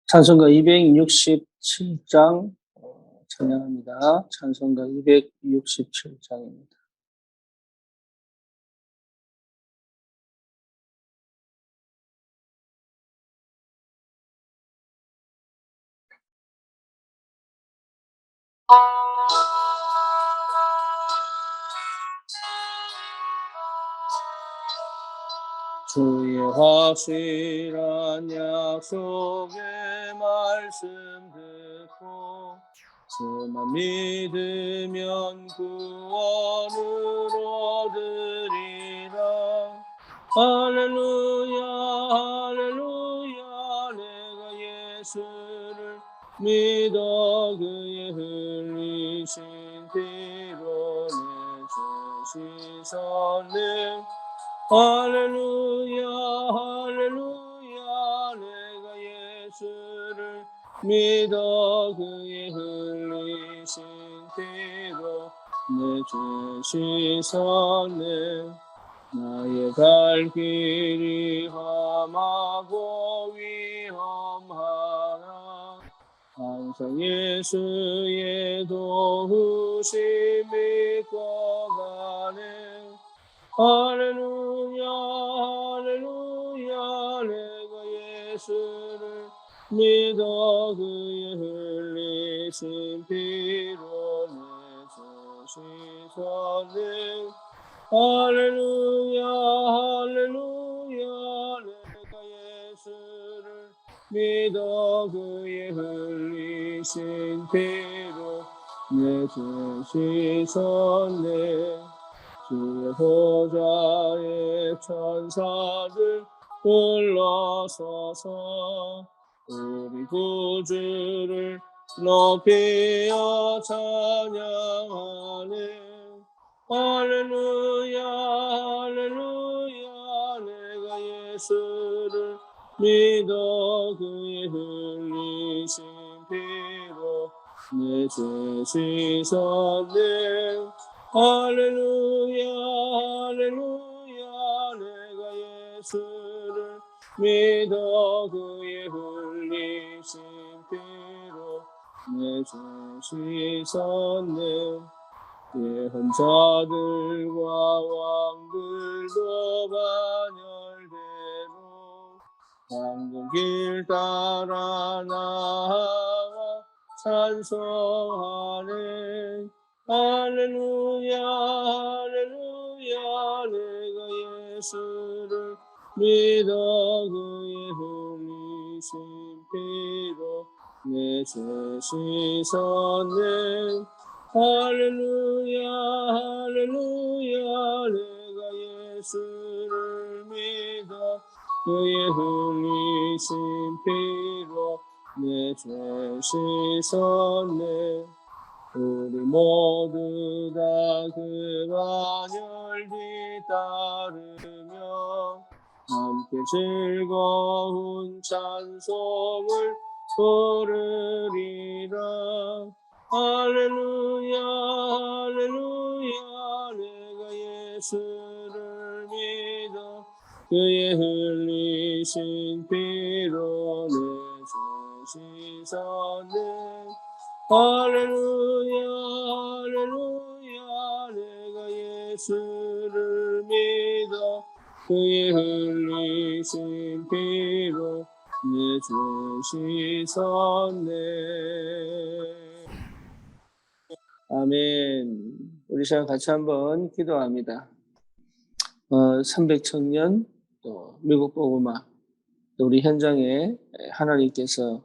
찬송가 267장 찬양합니다. 찬송가 267장입니다. 주의 확실한 약속의 말씀 듣고 그만 믿으면 구원을 얻으리라. 할렐루야 할렐루야. 내가 예수를 믿어 그의 흘리신 피로 내 죄 씻었네. 할렐루야 할렐루야. 내가 예수를 믿어 그의 흘리신 피로 내 죄 씻었네. 나의 갈 길이 험하고 위험하나 항상 예수의 도우심 믿고 가네. 할렐루야 할렐루야. 내가 예수를 믿어 그의 흘리신 피로 내 죄 씻었네. 할렐루야 할렐루야. 내가 예수를 믿어 그의 흘리신 피로 내 죄 씻었네. 주의 보좌에 천사들 불러서서 우리 구주를 높이어 찬양하네. 할렐루야 할렐루야. 내가 예수를 믿어 그의 흘리신 피로 내 죄 씻었네. 할렐루야 할렐루야. 내가 예수를 믿어 그의 흘리신 피로 내 죄 씻었네. 예언 자들과 왕들도 반열대로 황금 길 따라 나와 찬송하네. 할렐루야 할렐루야. 내가 예수를 믿어 그의 흘리신 피로 내 죄 씻었네. 할렐루야 할렐루야. 내가 예수를 믿어 그의 흘리신 피로 내 죄 씻었네. 우리 모두 다 그 반열 뒤따르며 함께 즐거운 찬송을 부르리라. 할렐루야 할렐루야. 내가 예수를 믿어 그의 흘리신 피로 내 죄 씻었네. 할렐루야 할렐루야. 내가 예수를 믿어 그의 흘리신 피로 내 죄 씻었네. 아멘. 우리 시간 같이 한번 기도합니다. 300청년 또 미국 복음화 또 우리 현장에 하나님께서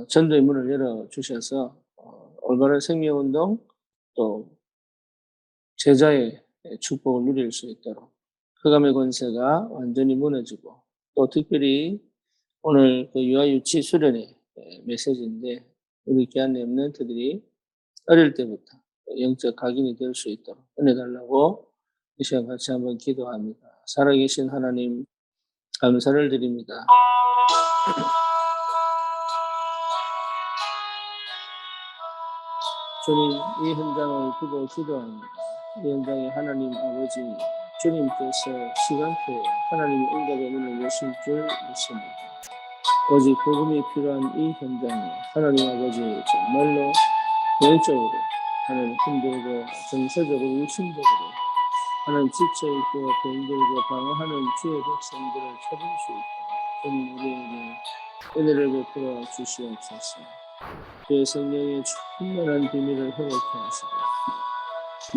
전도의 문을 열어주셔서 올바른 생명운동 또 제자의 축복을 누릴 수 있도록 흑암의 권세가 완전히 무너지고 또 특별히 오늘 그 유아유치 수련의 메시지인데 우리 귀한 렘넌트들이 어릴 때부터 영적 각인이 될 수 있도록 은혜 달라고 이 시간 같이 한번 기도합니다. 살아계신 하나님 감사를 드립니다. 주님, 이 현장을 두고 기도합니다. 이 현장에 하나님 아버지 주님께서 시간표에 하나님의 응답의 문을 여실 줄 믿습니다. 오직 복음이 필요한 이 현장에 하나님 아버지 정말로 개인적으로 하나님 힘들고 정서적으로 육신적으로 하나님 지쳐있고 병들고 방황하는 주의 백성들을 찾을 수 있도록 주님 우리에게 은혜를 베풀어 주시옵소서. 주의 성령의 충만한 비밀을 회복케 하시고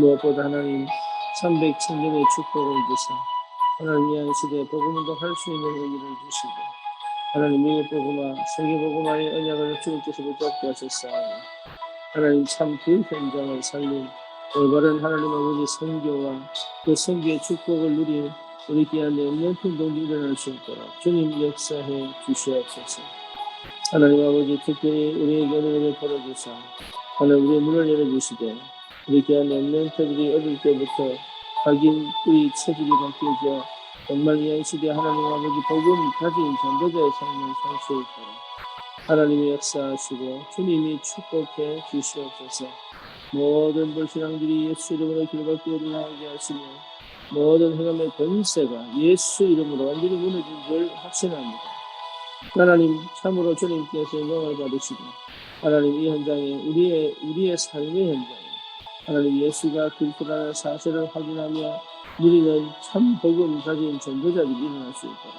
무엇보다 하나님 300천년의 축복을 주사 하나님 이 시대에 복음운동 할 수 있는 의미를 주시고 하나님 미국 복음화 세계 복음화의 언약을 주님께서 붙잡게 하셨사오니 하나님 참 그 현장을 살린 올바른 하나님 아버지 선교와 그 선교의 축복을 누린 우리 귀한 렘넌트 동지 일어날 수 있도록 주님 역사해 주시옵소서. 하나님 아버지 특별히 우리에게 은혜를 베풀어주사 하나님 우리의 문을 열어주시되 우리 귀한 렘넌트들이 어릴 때부터 각인 뿌리 체질이 바뀌어져 정말 이 시대 하나님 아버지 복음 가진 전도자의 삶을 살 수 있도록 하나님이 역사하시고 주님이 축복해 주시옵소서. 모든 불신앙들이 예수 이름으로 길밖에 일어나게 하시며 모든 흑암의 권세가 예수 이름으로 완전히 무너진 줄 확신합니다. 하나님 참으로 주님께서 영광을 받으시고 하나님 이 현장에 우리의 삶의 현장에 하나님 예수가 그리스도라는 사실을 확인하며 누리는 참 복음 가진 전도자들이 일어날 수 있도록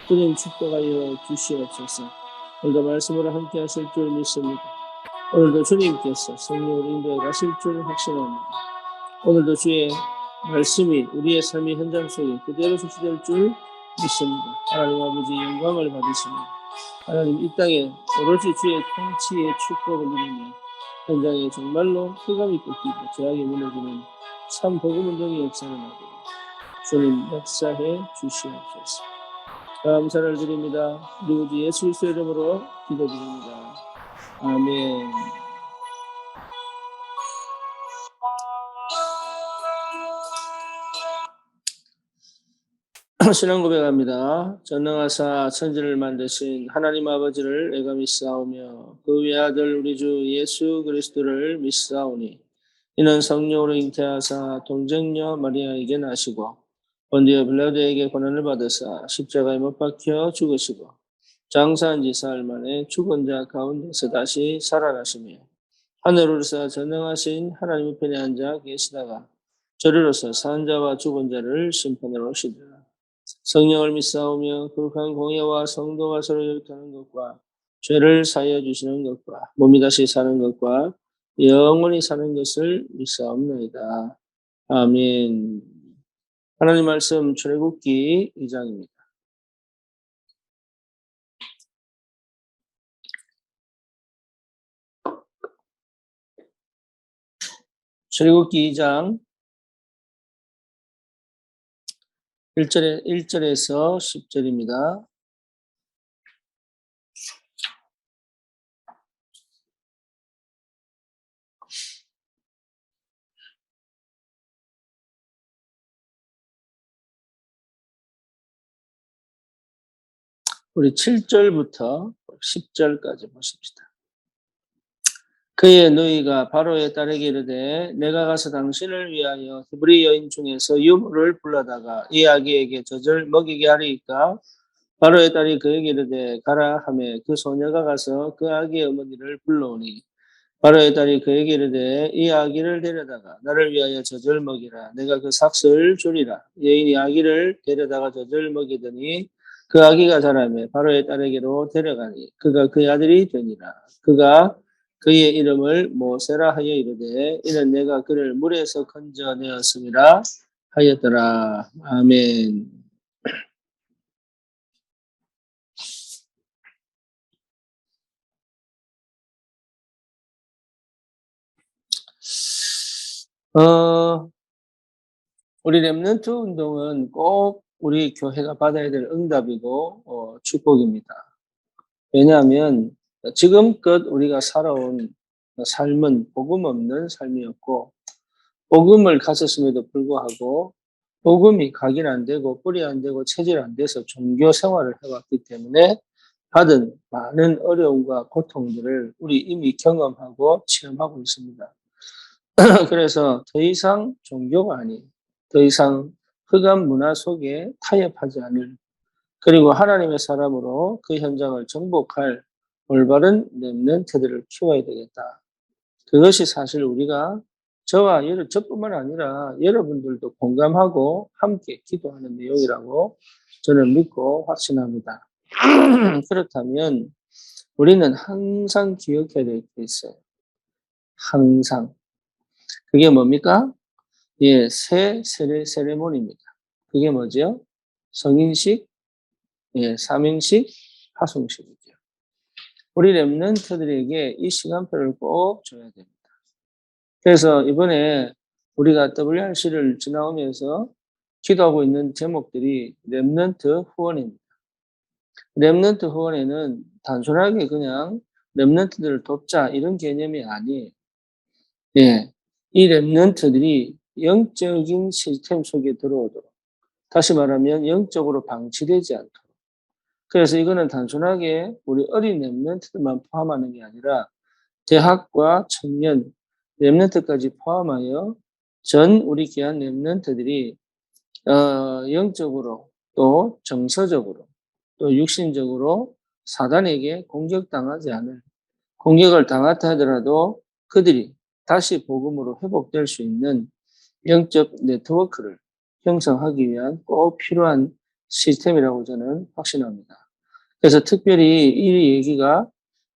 주님 축복하여 주시옵소서. 오늘도 말씀으로 함께 하실 줄 믿습니다. 오늘도 주님께서 성령을 인도해 가실 줄 확신합니다. 오늘도 주의 말씀이 우리의 삶의 현장 속에 그대로 실시될 줄 믿습니다. 하나님 아버지 영광을 받으십니다. 하나님 이 땅에 오로지 주의 통치의 축복을 누리며 현장에 정말로 흑암이 꺾이고 죄악이 무너지는 참 복음운동의 역사를 하도록 주님 역사해 주시옵소서. 감사를 드립니다. 우리 주 예수 그리스도의 이름으로 기도드립니다. 아멘. 신앙 고백합니다. 전능하사 천지를 만드신 하나님 아버지를 내가 믿사오며 그 외아들 우리 주 예수 그리스도를 믿사오니 이는 성령으로 잉태하사 동정녀 마리아에게 나시고 본디오 빌라도에게 고난을 받으사 십자가에 못 박혀 죽으시고 장사한 지 사흘 만에 죽은 자 가운데서 다시 살아나시며 하늘으로서 전능하신 하나님의 편에 앉아 계시다가 저리로서 산 자와 죽은 자를 심판하러 오시리라. 성령을 믿사오며 거룩한 공예와 성도가 서로 교통하는 것과 죄를 사하여 주시는 것과 몸이 다시 사는 것과 영원히 사는 것을 믿사옵나이다. 아멘. 하나님 말씀 출애굽기 2장입니다. 출애굽기 2장 1절에서 10절입니다. 우리 7절부터 10절까지 보십시다. 그의 너희가 바로의 딸에게 이르되 내가 가서 당신을 위하여 히브리 여인 중에서 유모를 불러다가 이 아기에게 젖을 먹이게 하리이까. 바로의 딸이 그에게 이르되 가라 하매 그 소녀가 가서 그 아기의 어머니를 불러오니 바로의 딸이 그에게 이르되 이 아기를 데려다가 나를 위하여 젖을 먹이라. 내가 그 삭슬 주리라. 여인이 아기를 데려다가 젖을 먹이더니 그 아기가 자라매 바로의 딸에게로 데려가니 그가 그의 아들이 되니라. 그가 그의 이름을 모세라 하여 이르되 이는 내가 그를 물에서 건져내었음이라 하였더라. 아멘. 우리 렘넌트 운동은 꼭 우리 교회가 받아야 될 응답이고 축복입니다. 왜냐하면 지금껏 우리가 살아온 삶은 복음 없는 삶이었고 복음을 가졌음에도 불구하고 복음이 각인 안 되고 뿌리 안 되고 체질 안 돼서 종교 생활을 해왔기 때문에 받은 많은 어려움과 고통들을 우리 이미 경험하고 체험하고 있습니다. 그래서 더 이상 종교가 아닌 더 이상 흑암 문화 속에 타협하지 않을 그리고 하나님의 사람으로 그 현장을 정복할 올바른 렘넌트들을 키워야 되겠다. 그것이 사실 우리가 저뿐만 아니라 여러분들도 공감하고 함께 기도하는 내용이라고 저는 믿고 확신합니다. 그렇다면 우리는 항상 기억해야 될 게 있어요. 항상. 그게 뭡니까? 예, 새 세레모니입니다. 그게 뭐죠? 성인식, 예, 삼행식, 파송식이죠. 우리 렘넌트들에게 이 시간표를 꼭 줘야 됩니다. 그래서 이번에 우리가 WRC를 지나오면서 기도하고 있는 제목들이 렘넌트 후원입니다. 렘넌트 후원에는 단순하게 그냥 렘넌트들을 돕자 이런 개념이 아니에요. 예, 이 렘넌트들이 영적인 시스템 속에 들어오도록, 다시 말하면 영적으로 방치되지 않도록. 그래서 이거는 단순하게 우리 어린 렘넌트들만 포함하는 게 아니라 대학과 청년, 렘넌트까지 포함하여 전 우리 귀한 렘넌트들이 영적으로 또 정서적으로 또 육신적으로 사단에게 공격당하지 않을, 공격을 당했다 하더라도 그들이 다시 복음으로 회복될 수 있는 영적 네트워크를 형성하기 위한 꼭 필요한 시스템이라고 저는 확신합니다. 그래서 특별히 이 얘기가,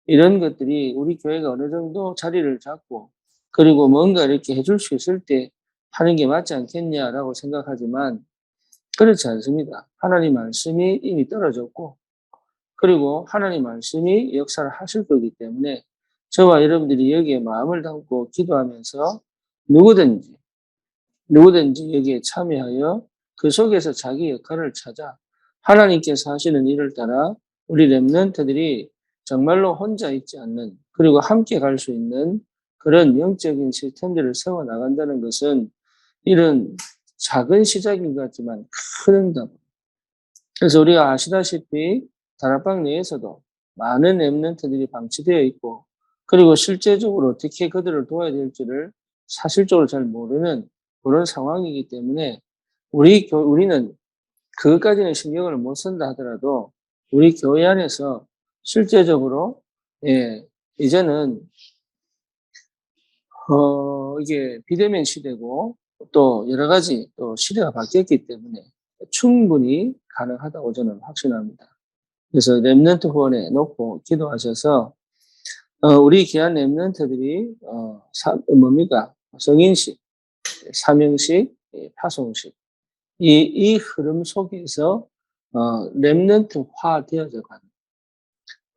이런 것들이 우리 교회가 어느 정도 자리를 잡고 그리고 뭔가 이렇게 해줄 수 있을 때 하는 게 맞지 않겠냐라고 생각하지만 그렇지 않습니다. 하나님 말씀이 이미 떨어졌고 그리고 하나님 말씀이 역사를 하실 거기 때문에 저와 여러분들이 여기에 마음을 담고 기도하면서 누구든지 여기에 참여하여 그 속에서 자기 역할을 찾아 하나님께서 하시는 일을 따라 우리 렘넌트들이 정말로 혼자 있지 않는, 그리고 함께 갈 수 있는 그런 영적인 시스템들을 세워 나간다는 것은 이런 작은 시작인 것 같지만 큰 응답. 그래서 우리가 아시다시피 다락방 내에서도 많은 렘넌트들이 방치되어 있고 그리고 실제적으로 어떻게 그들을 도와야 될지를 사실적으로 잘 모르는 그런 상황이기 때문에 우리는 그것까지는 신경을 못 쓴다 하더라도 우리 교회 안에서 실제적으로, 예, 이제는 이게 비대면 시대고 또 여러 가지 또 시대가 바뀌었기 때문에 충분히 가능하다고 저는 확신합니다. 그래서 렘넌트 후원에 놓고 기도하셔서 우리 귀한 렘넌트들이 뭡니까? 성인식, 사명식, 파송식, 이 흐름 속에서 렘넌트화 되어져 가는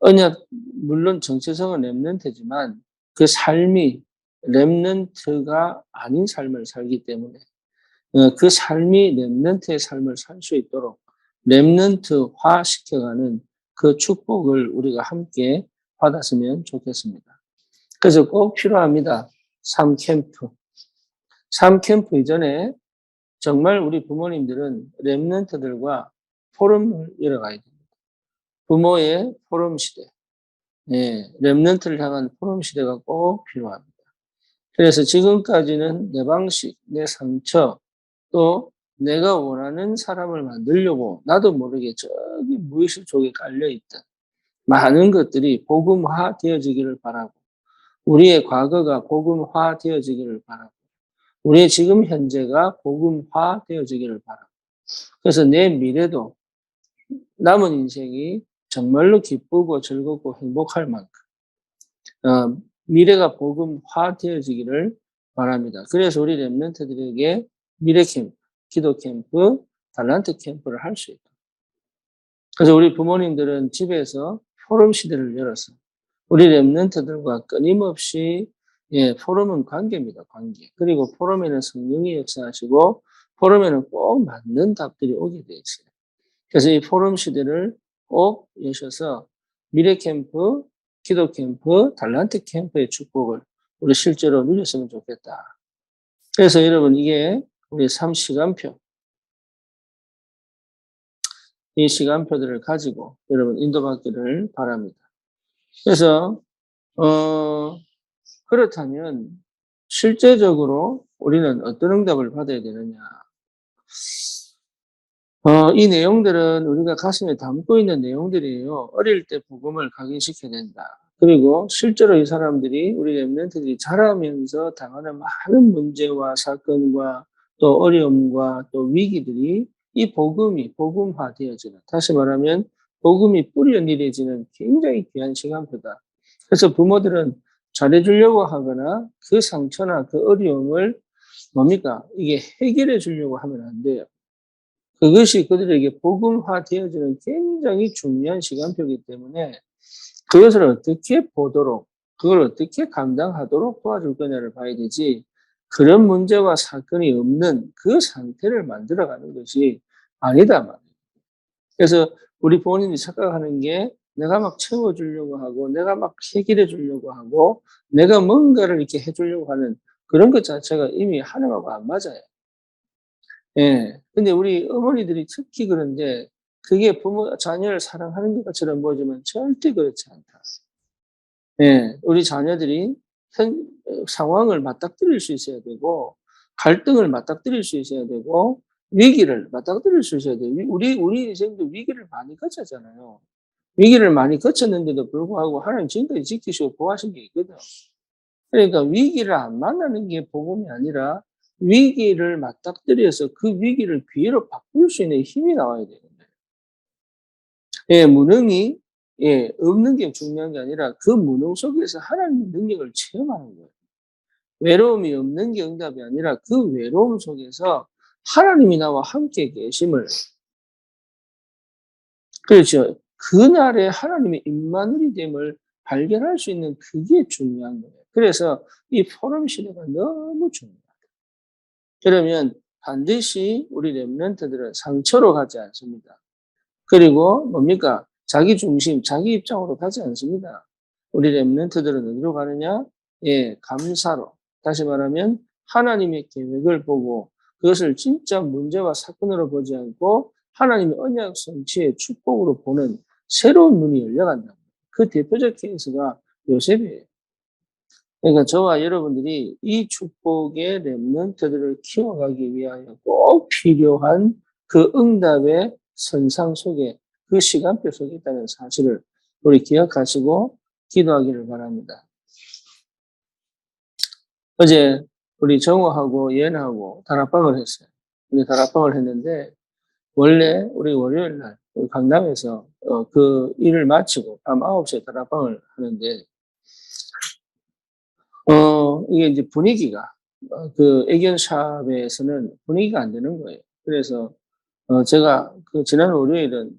언약, 물론 정체성은 렘넌트지만 그 삶이 렘넌트가 아닌 삶을 살기 때문에 그 삶이 렘넌트의 삶을 살 수 있도록 렘넌트화 시켜가는 그 축복을 우리가 함께 받았으면 좋겠습니다. 그래서 꼭 필요합니다. 3캠프. 3캠프 이전에 정말 우리 부모님들은 렘넌트들과 포럼을 열어가야 됩니다. 부모의 포럼 시대. 예, 렘넌트를 향한 포럼 시대가 꼭 필요합니다. 그래서 지금까지는 내 방식, 내 상처, 또 내가 원하는 사람을 만들려고 나도 모르게 저기 무의식 속에 깔려있던 많은 것들이 복음화 되어지기를 바라고, 우리의 과거가 복음화 되어지기를 바라고, 우리의 지금 현재가 복음화 되어지기를 바라고, 그래서 내 미래도 남은 인생이 정말로 기쁘고 즐겁고 행복할 만큼 미래가 복음화 되어지기를 바랍니다. 그래서 우리 렘넌트들에게 미래 캠프, 기도 캠프, 달란트 캠프를 할 수 있다. 그래서 우리 부모님들은 집에서 포럼 시대를 열어서 우리 렘넌트들과 끊임없이, 예, 포럼은 관계입니다. 관계. 그리고 포럼에는 성령이 역사하시고 포럼에는 꼭 맞는 답들이 오게 돼 있어요. 그래서 이 포럼 시대를 꼭 여셔서 미래 캠프, 기도 캠프, 달란트 캠프의 축복을 우리 실제로 누렸으면 좋겠다. 그래서 여러분, 이게 우리 3시간표, 이 시간표들을 가지고 여러분 인도받기를 바랍니다. 그래서 그렇다면 실제적으로 우리는 어떤 응답을 받아야 되느냐? 이 내용들은 우리가 가슴에 담고 있는 내용들이에요. 어릴 때 복음을 각인시켜야 된다. 그리고 실제로 이 사람들이, 우리 렘넌트들이 자라면서 당하는 많은 문제와 사건과 또 어려움과 또 위기들이 이 복음이 복음화되어지는, 다시 말하면 복음이 뿌려내려지는 굉장히 귀한 시간표다. 그래서 부모들은 잘해주려고 하거나 그 상처나 그 어려움을 뭡니까? 이게 해결해 주려고 하면 안 돼요. 그것이 그들에게 복음화되어지는 굉장히 중요한 시간표이기 때문에 그것을 어떻게 보도록, 그걸 어떻게 감당하도록 도와줄 거냐를 봐야 되지, 그런 문제와 사건이 없는 그 상태를 만들어가는 것이 아니다 말이에요. 그래서 우리 부모님이 착각하는 게, 내가 막 채워주려고 하고 내가 막 해결해 주려고 하고 내가 뭔가를 이렇게 해주려고 하는 그런 것 자체가 이미 하나님하고 안 맞아요. 예. 근데 우리 어머니들이 특히 그런데, 그게 부모, 자녀를 사랑하는 것처럼 보이지만 절대 그렇지 않다. 예. 우리 자녀들이 상황을 맞닥뜨릴 수 있어야 되고, 갈등을 맞닥뜨릴 수 있어야 되고, 위기를 맞닥뜨릴 수 있어야 돼요. 우리 인생도 위기를 많이 거쳤잖아요. 위기를 많이 거쳤는데도 불구하고 하나님 지금까지 지키시고 보호하신 게 있거든. 그러니까 위기를 안 만나는 게 복음이 아니라 위기를 맞닥뜨려서 그 위기를 기회로 바꿀 수 있는 힘이 나와야 되는데, 예, 무능이, 예, 없는 게 중요한 게 아니라 그 무능 속에서 하나님의 능력을 체험하는 거예요. 외로움이 없는 게 응답이 아니라 그 외로움 속에서 하나님이 나와 함께 계심을, 그렇죠. 그날에 하나님의 임마누이 됨을 발견할 수 있는, 그게 중요한 거예요. 그래서 이 포럼 시대가 너무 중요해요. 그러면 반드시 우리 렘넌트들은 상처로 가지 않습니다. 그리고 뭡니까? 자기 중심, 자기 입장으로 가지 않습니다. 우리 렘넌트들은 어디로 가느냐? 예, 감사로. 다시 말하면 하나님의 계획을 보고 그것을 진짜 문제와 사건으로 보지 않고 하나님의 언약 성취의 축복으로 보는 새로운 눈이 열려간다. 그 대표적 케이스가 요셉이에요. 그러니까 저와 여러분들이 이 축복의 렘넌트들을 키워가기 위하여 꼭 필요한 그 응답의 선상 속에, 그 시간표 속에 있다는 사실을 우리 기억하시고 기도하기를 바랍니다. 어제 우리 정호하고 예나하고 다락방을 했어요. 근데 다락방을 했는데, 원래 우리 월요일 날 우리 강남에서 그 일을 마치고 밤 9시에 다락방을 하는데, 이게 이제 분위기가, 그 애견샵에서는 분위기가 안 되는 거예요. 그래서, 제가 그 지난 월요일은,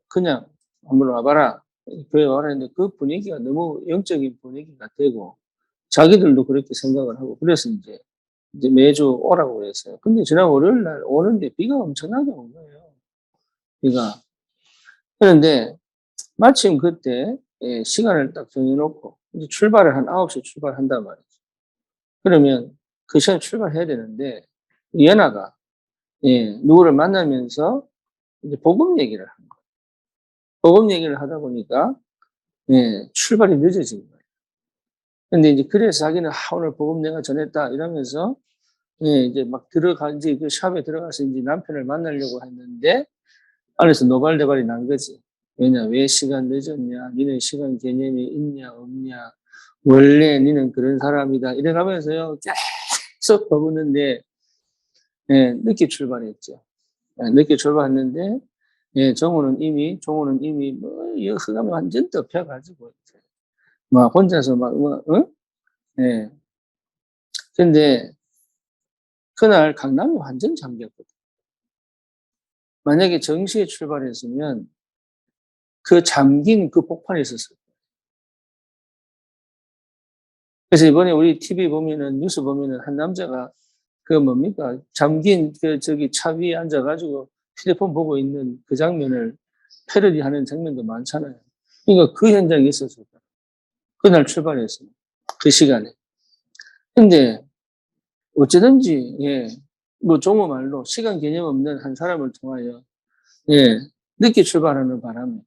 그냥 한번 와봐라, 교회 와라 했는데 그 분위기가 너무 영적인 분위기가 되고, 자기들도 그렇게 생각을 하고, 그래서 이제 매주 오라고 그랬어요. 근데 지난 월요일 날 오는데 비가 엄청나게 온 거예요. 비가. 그런데 마침 그때, 예, 시간을 딱 정해놓고, 이제 출발을 한 9시에 출발한단 말이에요. 그러면 그 시간에 출발해야 되는데, 연아가, 예, 누구를 만나면서 이제 복음 얘기를 한 거예요. 복음 얘기를 하다 보니까, 예, 출발이 늦어진 거예요. 근데 이제 그래서 자기는, 오늘 복음 내가 전했다 이러면서, 예, 이제 막 이제 그 샵에 들어가서 이제 남편을 만나려고 했는데, 안에서 노발대발이 난 거지. 왜 시간 늦었냐? 니는 시간 개념이 있냐, 없냐? 원래 니는 그런 사람이다. 이래가면서요, 계속 버붓는데, 예, 늦게 출발했죠. 예, 늦게 출발했는데, 예, 종호는 이미 뭐, 이 흑암이 완전 덮여가지고, 이제 막 혼자서 막, 뭐, 어? 예. 근데 그날 강남이 완전 잠겼거든. 만약에 정시에 출발했으면 그 잠긴 그 폭판에 있었어요. 그래서 이번에 우리 TV 보면은, 뉴스 보면은 한 남자가 그 뭡니까? 잠긴 그 저기 차 위에 앉아가지고 휴대폰 보고 있는 그 장면을 패러디 하는 장면도 많잖아요. 그러니까 그 현장에 있었어요. 그날 출발했어요. 그 시간에. 근데 어찌든지, 예, 뭐 종어 말로 시간 개념 없는 한 사람을 통하여, 예, 늦게 출발하는 바람에,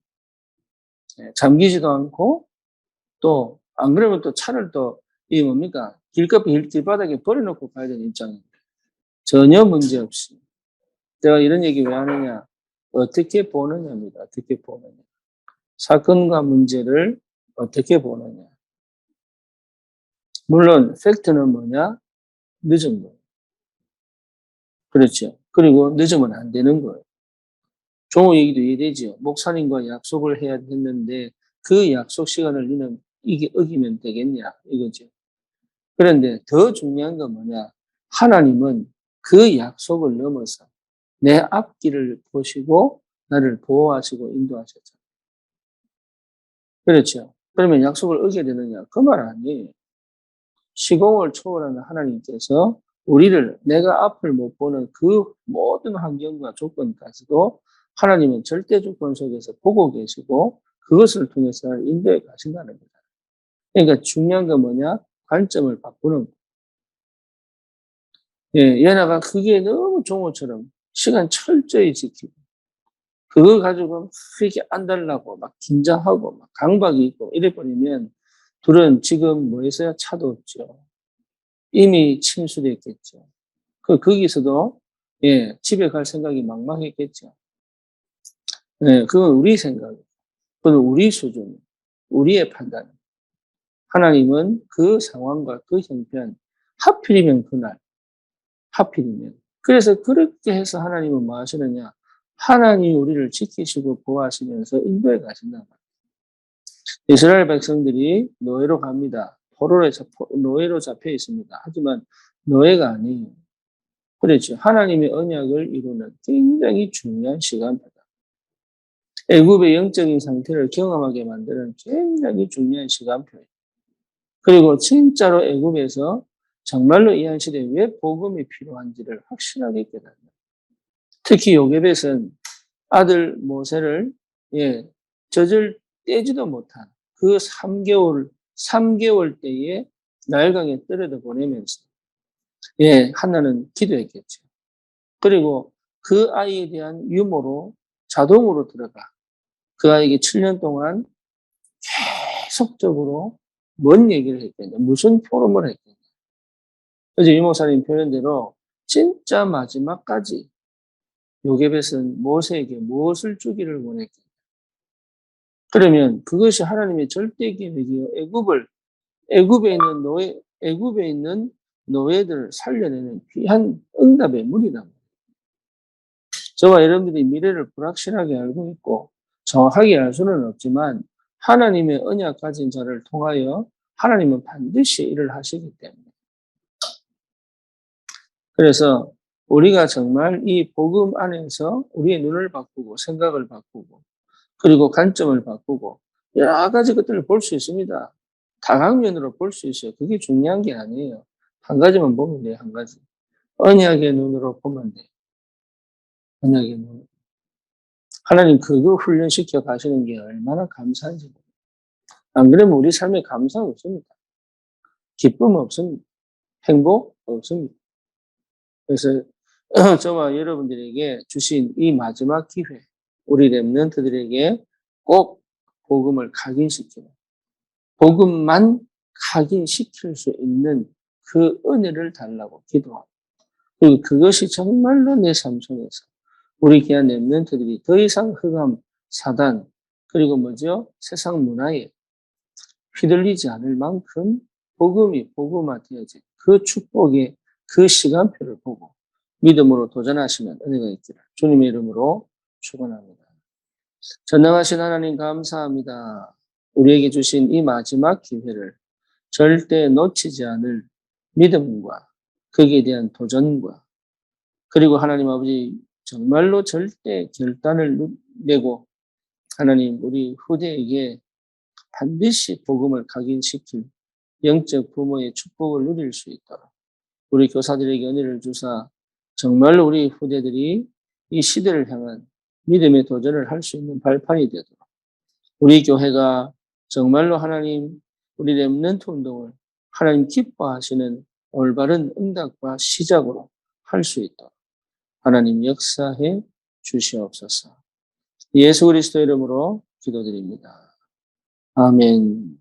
예, 잠기지도 않고, 또 안 그러면 또 차를 또 이 뭡니까? 길바닥에 버려놓고 가야 되는 입장인데 전혀 문제 없이 제가 이런 얘기 왜 하느냐? 어떻게 보느냐입니다. 어떻게 보느냐. 사건과 문제를 어떻게 보느냐. 물론 팩트는 뭐냐? 늦은 거예요. 그렇죠. 그리고 늦으면 안 되는 거예요. 종호 얘기도 이해되죠. 목사님과 약속을 해야 했는데 그 약속 시간을 너는 이게 어기면 되겠냐 이거죠. 그런데 더 중요한 건 뭐냐? 하나님은 그 약속을 넘어서 내 앞길을 보시고 나를 보호하시고 인도하셨잖아요. 그렇죠. 그러면 약속을 어기게 되느냐? 그 말 아니에요. 시공을 초월하는 하나님께서 우리를 내가 앞을 못 보는 그 모든 환경과 조건까지도 하나님은 절대 조건 속에서 보고 계시고 그것을 통해서 인도해 가신다는 거다. 그러니까 중요한 건 뭐냐? 관점을 바꾸는 거. 예, 예나가 그게 너무 종호처럼 시간 철저히 지키고 그거 가지고 이렇게 안달나고 막 긴장하고 막 강박이 있고 이래 버리면 둘은 지금 뭐 했어요? 차도 없죠. 이미 침수됐겠죠. 거기서도, 예, 집에 갈 생각이 막막했겠죠. 예, 그건 우리 생각, 그건 우리 수준, 우리의 판단. 하나님은 그 상황과 그 형편, 하필이면 그날, 하필이면. 그래서 그렇게 해서 하나님은 뭐 하시느냐? 하나님이 우리를 지키시고 보호하시면서 인도해 가신다. 이스라엘 백성들이 노예로 갑니다. 노예로 잡혀 있습니다. 하지만 노예가 아니에요. 그렇죠. 하나님의 언약을 이루는 굉장히 중요한 시간입니다. 애굽의 영적인 상태를 경험하게 만드는 굉장히 중요한 시간표예요. 그리고 진짜로 애굽에서 정말로 이 한 시대에 왜 복음이 필요한지를 확실하게 깨닫는. 특히 요게벳은 아들 모세를 젖을 떼지도 못한 그 3개월 때에 나일강에 떨어져 보내면서 한나는 기도했겠죠. 그리고 그 아이에 대한 유모로 자동으로 들어가 그 아이에게 7년 동안 계속적으로 뭔 얘기를 했겠냐, 무슨 포럼을 했겠냐. 그래서 유목사님 표현대로 진짜 마지막까지 요게벳은 모세에게 무엇을 주기를 원했겠냐. 그러면 그것이 하나님의 절대 계획이요. 애굽에 있는 노예들을 살려내는 귀한 응답의 문이다. 저와 여러분들이 미래를 불확실하게 알고 있고 정확하게 알 수는 없지만 하나님의 언약 가진 자를 통하여 하나님은 반드시 일을 하시기 때문에. 그래서 우리가 정말 이 복음 안에서 우리의 눈을 바꾸고 생각을 바꾸고 그리고 관점을 바꾸고 여러 가지 것들을 볼 수 있습니다. 다각면으로 볼 수 있어요. 그게 중요한 게 아니에요. 한 가지만 보면 돼요. 한 가지. 언약의 눈으로 보면 돼요. 언약의 눈. 하나님 그거 훈련시켜 가시는 게 얼마나 감사한지 모르겠어요. 안 그러면 우리 삶에 감사 없습니다. 기쁨 없습니다. 행복 없습니다. 그래서 저와 여러분들에게 주신 이 마지막 기회, 우리 렘넌트들에게 꼭 복음을 각인시키는, 복음만 각인시킬 수 있는 그 은혜를 달라고 기도합니다. 그리고 그것이 정말로 내 삶 속에서 우리 귀한 렘넌트들이 더 이상 흑암, 사단, 그리고 뭐죠? 세상 문화에 휘둘리지 않을 만큼 복음이 복음화되어진 그 축복의 그 시간표를 보고 믿음으로 도전하시는 은혜가 있기를 주님의 이름으로 축원합니다. 전능하신 하나님 감사합니다. 우리에게 주신 이 마지막 기회를 절대 놓치지 않을 믿음과 거기에 대한 도전과 그리고 하나님 아버지 정말로 절대 결단을 내고 하나님 우리 후대에게 반드시 복음을 각인시킬 영적 부모의 축복을 누릴 수 있도록 우리 교사들에게 은혜를 주사 정말로 우리 후대들이 이 시대를 향한 믿음의 도전을 할 수 있는 발판이 되도록 우리 교회가 정말로 하나님 우리 렘넌트 운동을 하나님 기뻐하시는 올바른 응답과 시작으로 할 수 있도록 하나님 역사해 주시옵소서. 예수 그리스도 이름으로 기도드립니다. 아멘.